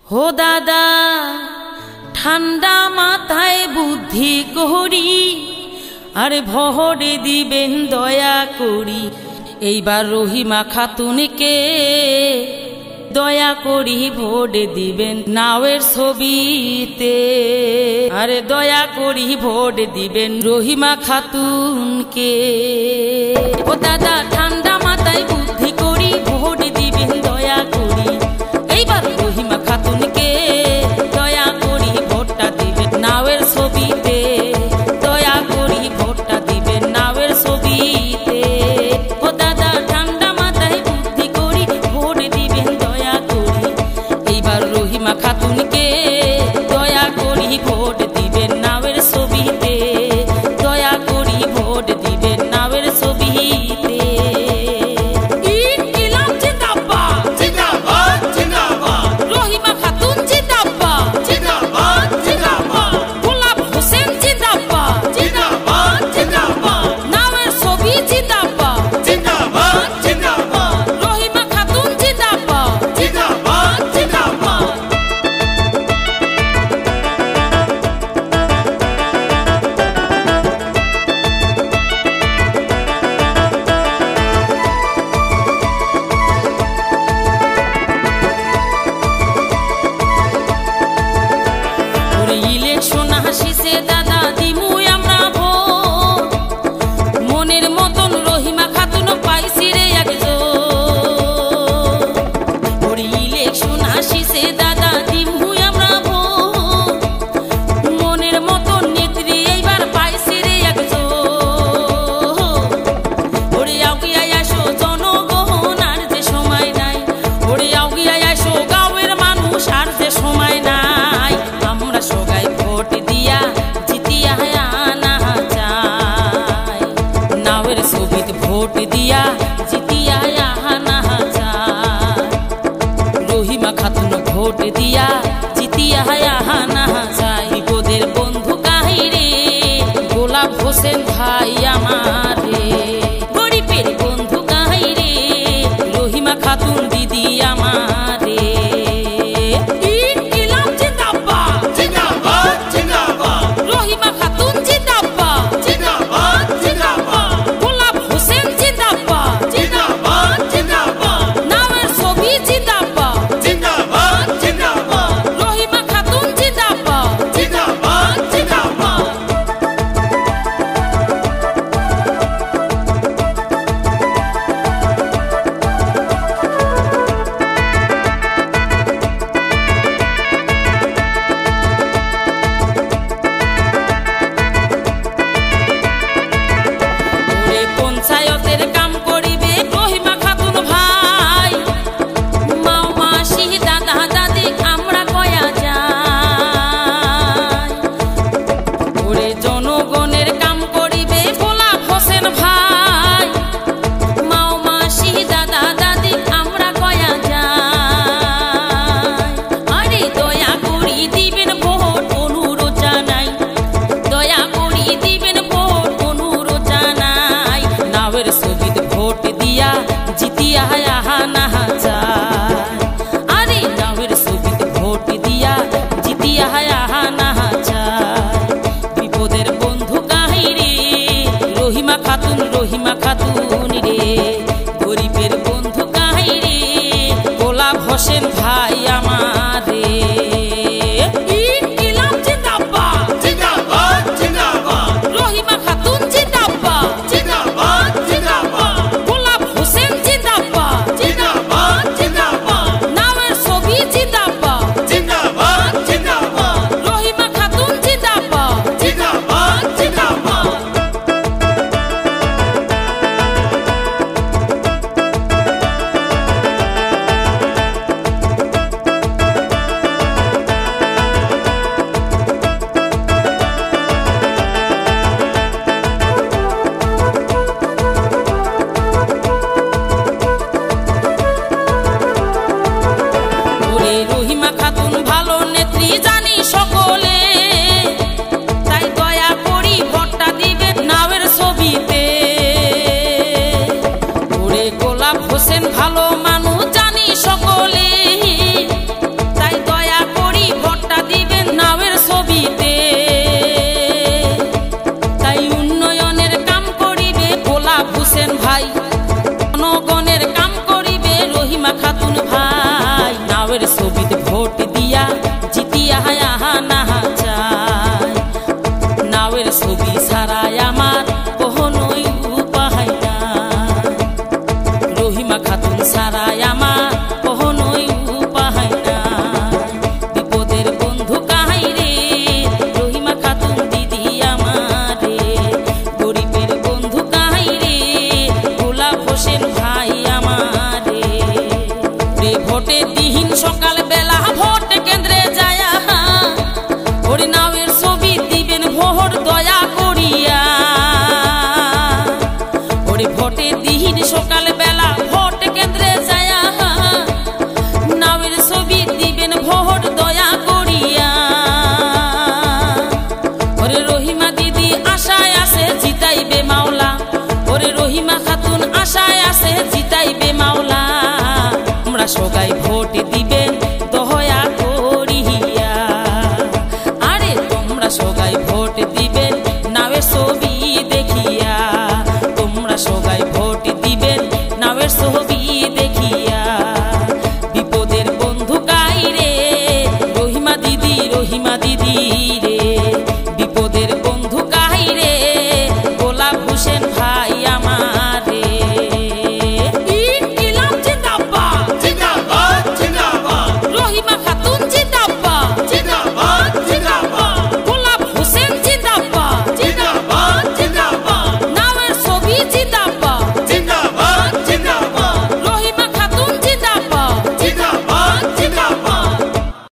हो दादा ঠান্ডা মাথায় বুদ্ধি করি আরে ভোরে দিবেন দয়া করি এইবার রহিমা খাতুনকে দয়া করি ভোট দিবেন নাওয়ের ছবিতে আরে দয়া করি ভোট দিবেন রহিমা খাতুনকে ও দাদা ঠান্ডা মাথায় বুদ্ধি করি ভোট দিবেন দয়া করি এইবার রহিমা খাতুনকে দয়া করি ভোটটা দিবেন নাওয়ের ছবিতে দয়া করি ভোটটা দিবেন নাওয়ের ছবিতে ও দাদা ঠান্ডা মাথায় বুদ্ধি করি ভোট দিবেন দয়া করি এইবার রহিমা খাতুনকে দয়া করি ভোট দিবেন নাওয়ের ছবিতে দয়া করি ভোট দিবেন নাওয়ের ছবিতে ভোট দিয়া জিতিয়া আনা যায় রহিমা খাতুন ভোট দিয়া জিতিয়া আনা যায় বিপদের বন্ধু কাহিরে গোলাপ হোসেন ভাই আমার রে গরিবের বন্ধু কাহিরে রহিমা খাতুন দিদি আমার রে জিন্দাবাদ মাওলা আমরা সবাই ভোট